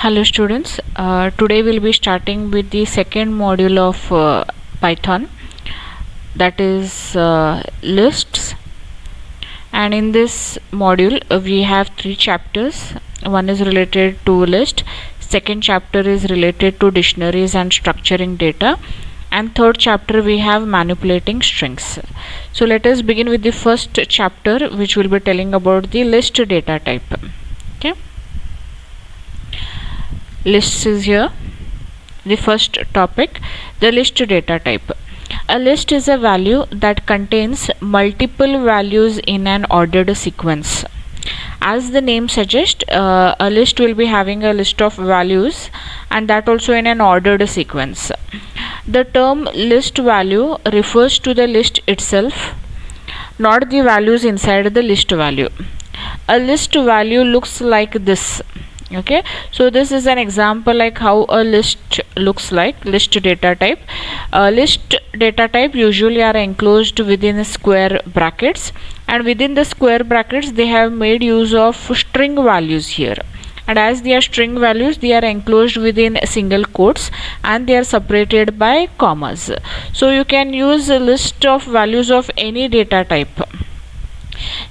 Hello students, today we'll be starting with the second module of Python, that is lists. And in this module we have three chapters. One is related to list, second chapter is related to dictionaries and structuring data, and third chapter we have manipulating strings. So let us begin with the first chapter, which will be telling about the list data type. Okay, lists is here. The first topic, the list data type. A list is a value that contains multiple values in an ordered sequence. As the name suggests, a list will be having a list of values, and that also in an ordered sequence. The term list value refers to the list itself, not the values inside the list value. A list value looks like this. Okay, so this is an example like how a list looks like. List data type. List data type usually are enclosed within square brackets, and within the square brackets they have made use of string values here, and as they are string values they are enclosed within single quotes and they are separated by commas. So you can use a list of values of any data type.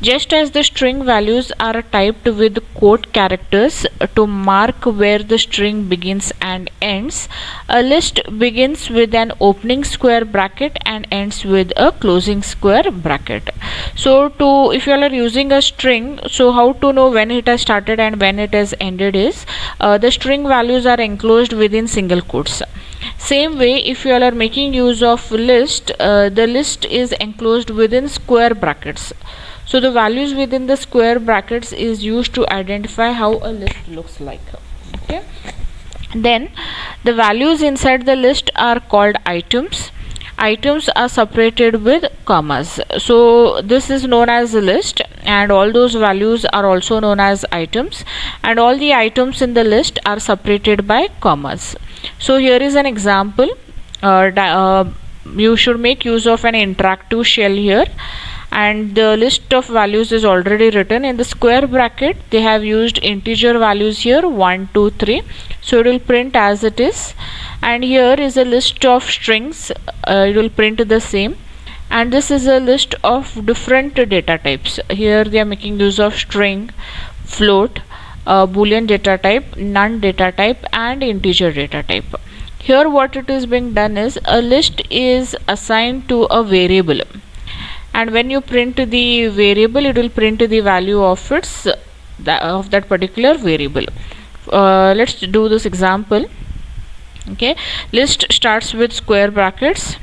Just as the string values are typed with quote characters to mark where the string begins and ends, a list begins with an opening square bracket and ends with a closing square bracket. So if you are using a string, so how to know when it has started and when it has ended is the string values are enclosed within single quotes. Same way, if you are making use of list, the list is enclosed within square brackets. So the values within the square brackets is used to identify how a list looks like. Okay, then the values inside the list are called items. Items are separated with commas. So this is known as a list, and all those values are also known as items, and all the items in the list are separated by commas. So here is an example. You should make use of an interactive shell here, and the list of values is already written in the square bracket. They have used integer values here 1 2 3, so it will print as it is. And here is a list of strings, it will print the same. And this is a list of different data types. Here they are making use of string, float, boolean data type, none data type, and integer data type. Here what it is being done is a list is assigned to a variable, and when you print the variable it will print the value of that particular variable. Let's do this example. Okay, list starts with square brackets.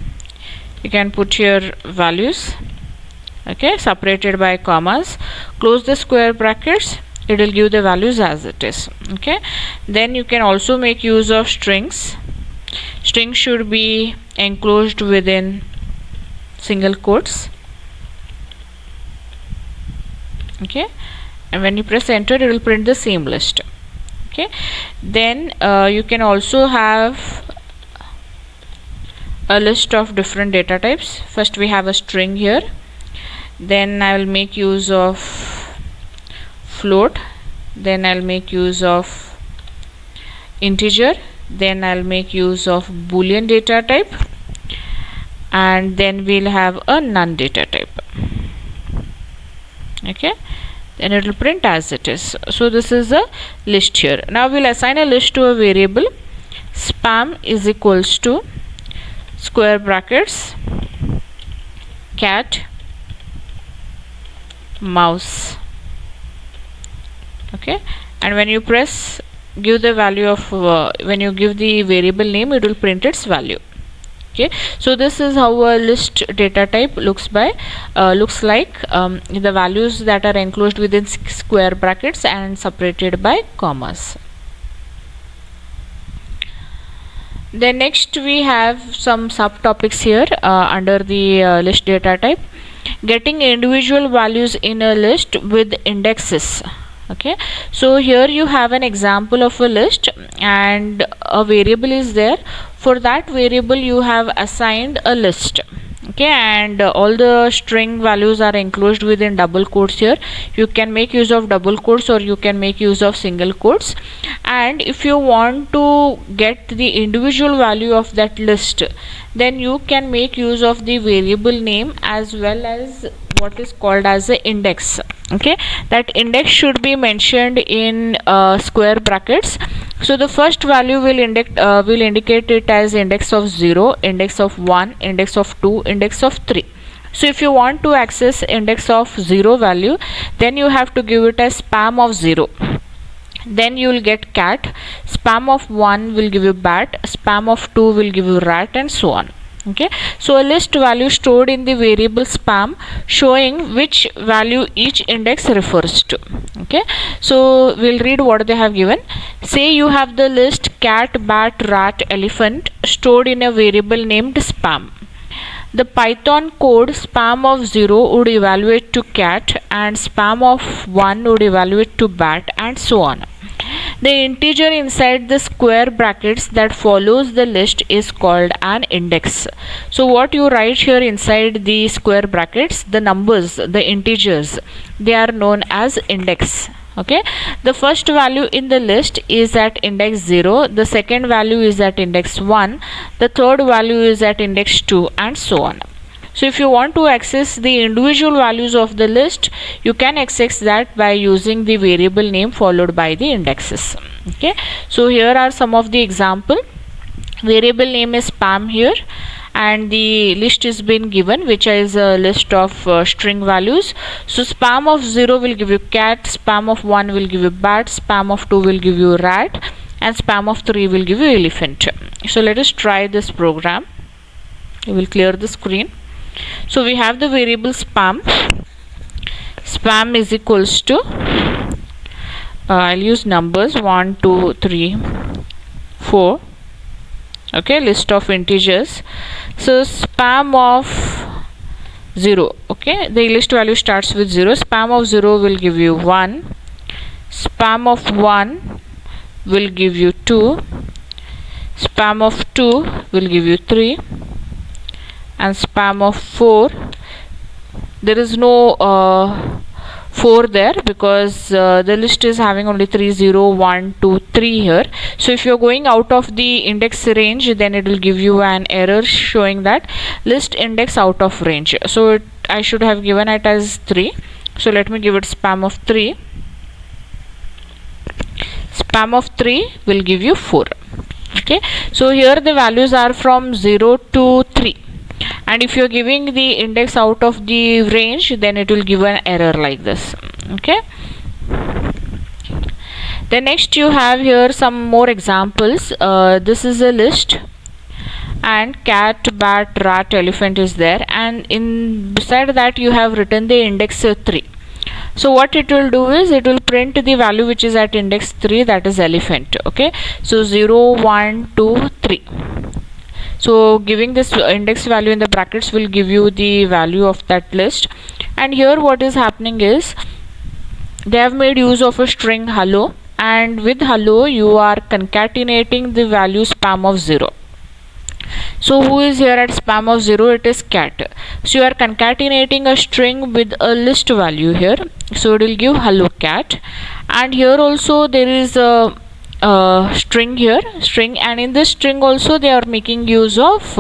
You can put your values, okay, separated by commas. Close the square brackets, it will give the values as it is. Okay, then you can also make use of strings. Strings should be enclosed within single quotes. Okay, and when you press enter it will print the same list. Okay, then you can also have a list of different data types. First we have a string here, then I will make use of float, then I'll make use of integer, then I'll make use of boolean data type, and then we'll have a none data type. Okay, then it will print as it is. So this is a list here. Now we'll assign a list to a variable. Spam is equals to square brackets cat mouse. Okay, and when you press give the value of when you give the variable name, it will print its value. Okay, so this is how a list data type looks like. The values that are enclosed within square brackets and separated by commas. Then next we have some subtopics here under the list data type. Getting individual values in a list with indexes. Okay, so here you have an example of a list and a variable is there. For that variable you have assigned a list. okay, and all the string values are enclosed within double quotes here. You can make use of double quotes or you can make use of single quotes. And if you want to get the individual value of that list, then you can make use of the variable name as well as what is called as the index. Okay, that index should be mentioned in square brackets. So the first value will indicate it as index of 0, index of 1, index of 2, index of 3. So if you want to access index of 0 value, then you have to give it as spam of 0. Then you will get cat. Spam of 1 will give you bat, spam of 2 will give you rat, and so on. Okay, so a list value stored in the variable spam showing which value each index refers to. Okay, so we'll read what they have given. Say you have the list cat, bat, rat, elephant stored in a variable named spam. The Python code spam of 0 would evaluate to cat and spam of 1 would evaluate to bat, and so on. The integer inside the square brackets that follows the list is called an index. So what you write here inside the square brackets, the numbers, the integers, they are known as index. Okay, the first value in the list is at index 0, the second value is at index 1, the third value is at index 2, and so on. So if you want to access the individual values of the list, you can access that by using the variable name followed by the indexes. Okay, so here are some of the example. Variable name is spam here, and the list is been given, which is a list of string values. So spam of 0 will give you cat, spam of 1 will give you bat, spam of 2 will give you rat, and spam of 3 will give you elephant. So let us try this program. We will clear the screen. So we have the variable spam. Spam is equals to I'll use numbers 1, 2, 3, 4. Okay, list of integers. So spam of 0. Okay, the list value starts with 0. Spam of 0 will give you 1. Spam of 1 will give you 2. Spam of 2 will give you 3. And spam of 4, there is no 4 there because the list is having only 3, 0, 1, 2, 3 here. So if you are going out of the index range, then it will give you an error showing that list index out of range. So I should have given it as 3. So let me give it spam of 3. Spam of 3 will give you 4. Okay, so here the values are from 0 to 3. And if you are giving the index out of the range, then it will give an error like this. Okay, then next you have here some more examples. This is a list and cat, bat, rat, elephant is there, and in beside that you have written the index 3. So what it will do is it will print the value which is at index 3, that is elephant. Okay, so 0, 1, 2, 3. So giving this index value in the brackets will give you the value of that list. And here what is happening is they have made use of a string hello, and with hello you are concatenating the value spam of 0. So who is here at spam of 0? It is cat. So you are concatenating a string with a list value here. So it will give hello cat. And here also there is a string here, and in this string also they are making use of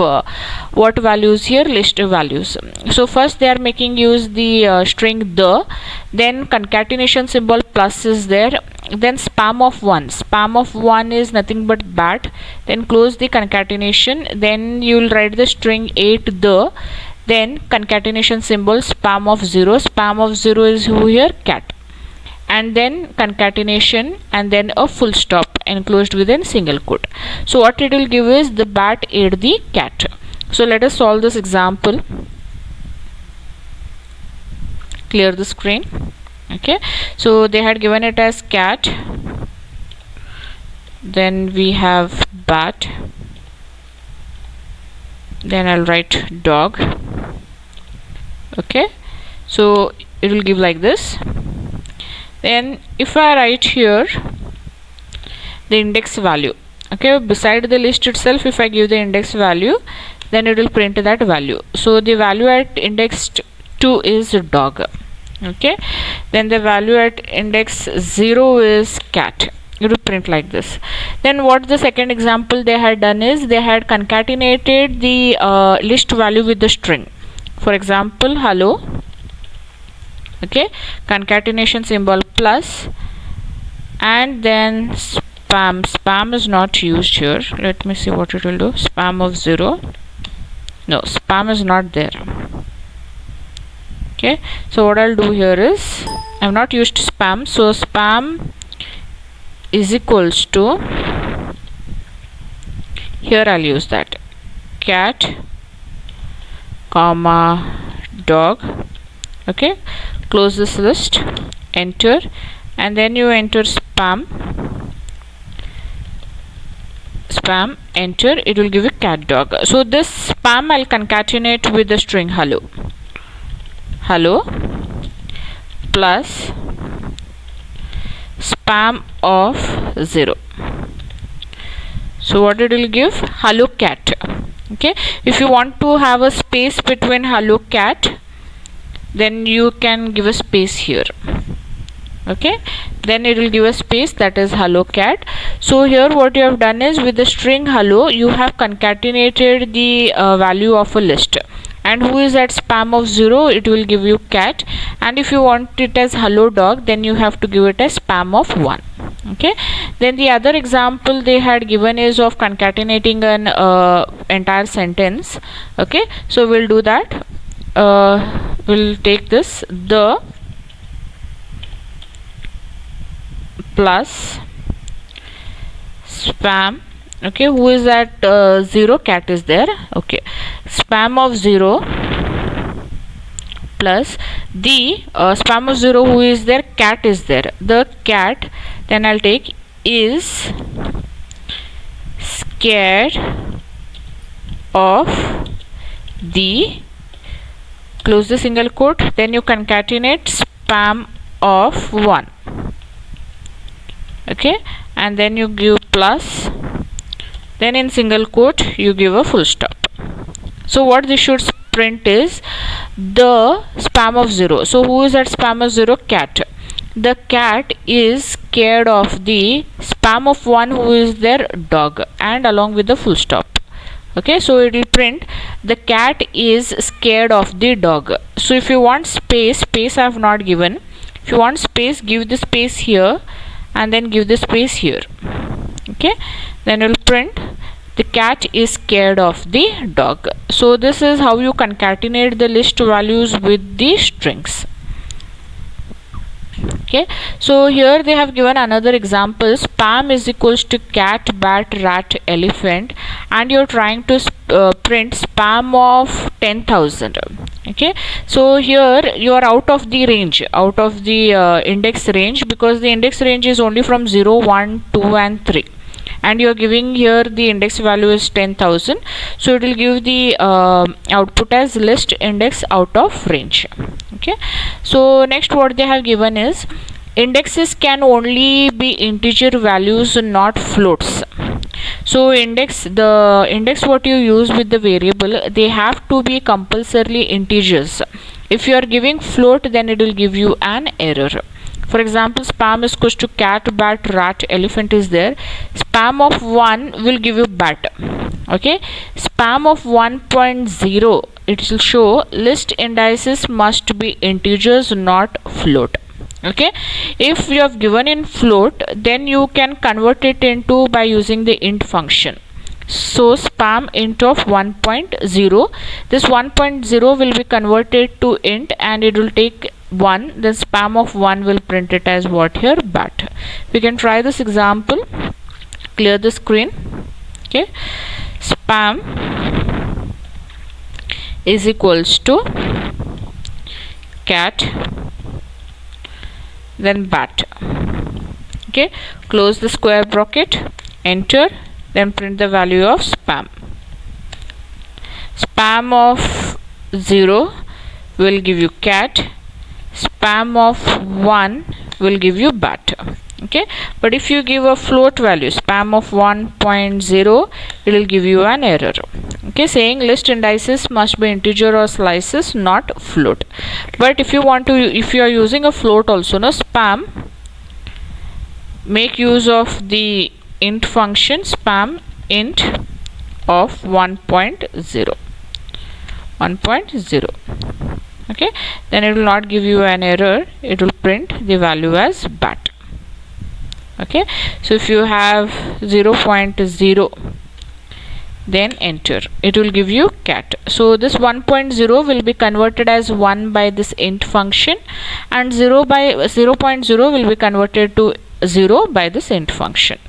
what values here? List values. So first they are making use the string the, then concatenation symbol plus is there, then spam of 1. Spam of 1 is nothing but bat, then close the concatenation, then you will write the string 8 the, then concatenation symbol spam of 0. Spam of 0 is who here? Cat. And then concatenation and then a full stop enclosed within single quote. So what it will give is the bat ate the cat. So let us solve this example. Clear the screen. Okay, so they had given it as cat, then we have bat, then I'll write dog. Okay, so it will give like this. Then if I write here the index value, okay, beside the list itself, if I give the index value, then it will print that value. So the value at index 2 is dog. Okay, then the value at index 0 is cat. It will print like this. Then what the second example they had done is they had concatenated the list value with the string. For example, hello. Okay, concatenation symbol plus, and then spam is not used here. Let me see what it will do. Spam of 0. No, spam is not there. Okay, so what I'll do here is I have not used spam, so spam is equals to, here I'll use that cat comma dog. Okay, close this list, enter, and then you enter spam, enter, it will give you cat dog. So this spam I'll concatenate with the string hello plus spam of 0. So what it will give? Hello cat. Okay, if you want to have a space between hello cat, then you can give a space here. Okay, then it will give a space, that is hello cat. So here what you have done is with the string hello you have concatenated the value of a list, and who is at spam of 0, it will give you cat, and if you want it as hello dog, then you have to give it as spam of 1. Okay, then the other example they had given is of concatenating an entire sentence. Okay, so we'll do that. We'll take this, the plus spam. Okay, who is at 0, cat is there. Okay, spam of 0 plus the spam of 0, who is there, cat is there, the cat, then I'll take is scared of the, close the single quote, then you concatenate spam of 1. Okay, and then you give plus, then in single quote you give a full stop. So what this should print is the spam of 0. So who is at spam of 0? Cat. The cat is scared of the spam of 1, who is their dog, and along with the full stop. Okay, so it will print the cat is scared of the dog. So if you want space I have not given. If you want space, give the space here and then give the space here. Okay, then it will print the cat is scared of the dog. So this is how you concatenate the list values with the strings. Okay, so here they have given another example. Spam is equals to cat, bat, rat, elephant, and you're trying to print spam of 10,000. Okay, so here you are out of the range, out of the index range, because the index range is only from 0, 1, 2 and 3, and you are giving here the index value is 10,000. So it will give the output as list index out of range. Okay, so next what they have given is indexes can only be integer values, not floats. So the index what you use with the variable, they have to be compulsorily integers. If you are giving float, then it will give you an error. For example, spam is equals to cat, bat, rat, elephant is there. Spam of 1 will give you bat. Okay, spam of 1.0, it will show list indices must be integers, not float. Okay, if you have given in float, then you can convert it into by using the int function. So spam int of 1.0, this 1.0 will be converted to int and it will take 1, then spam of 1 will print it as what here, bat. We can try this example. Clear the screen. Okay, spam is equals to cat, then bat. Okay, close the square bracket, enter, then print the value of spam. Spam of 0 will give you cat, spam of 1 will give you bat. Okay, but if you give a float value spam of 1.0, it will give you an error. Okay, saying list indices must be integer or slices, not float. But if you are using a float also, no, spam, make use of the int function spam int of 1.0. Okay, then it will not give you an error, it will print the value as bat. Okay, so if you have 0.0, then enter, it will give you cat. So this 1.0 will be converted as 1 by this int function, and 0.0 will be converted to 0 by this int function.